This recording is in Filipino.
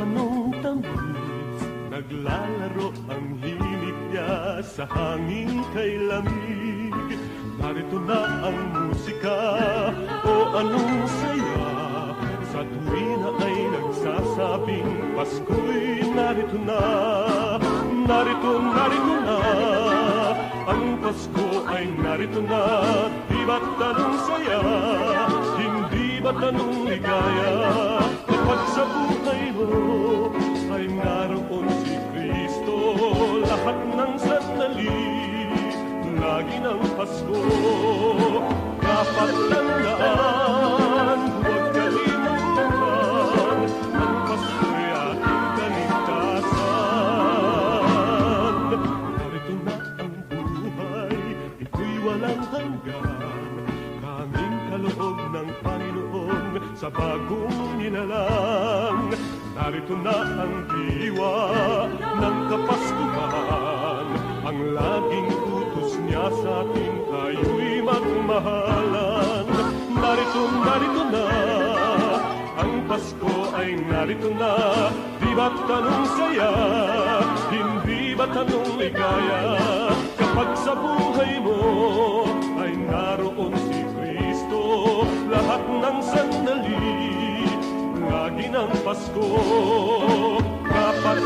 anong tamis, naglalaro ang himig niya sa hangin kay lamig. Narito na ang musika, o anong saya, sa tuwina ay nagsasabing Pasko'y narito na. Narito, narito na, ang Pasko ay narito na. Di ba't anong saya, hindi ba't anong ligaya, kapag sa buhay mo ay naroon si Kristo. Lahat ng sandali, lagi ng Pasko, dapat tandaan, huwag kalimutan, ang Pasko'y ating kaligtasan. Narito na ang buhay, ito'y walang hanggan, tanging kaloob ng Panginoon sa bagong nilalang. Narito na ang diwa ng Kapaskuhan, ang laging utos niya sa atin tayo'y magmahalan. Narito, narito na, ang Pasko ay narito na. Di ba't anong saya, hindi ba't anong ligaya, kapag sa buhay mo ay naroon si Kristo. Lahat ng sandali, lagi ng Pasko, kapag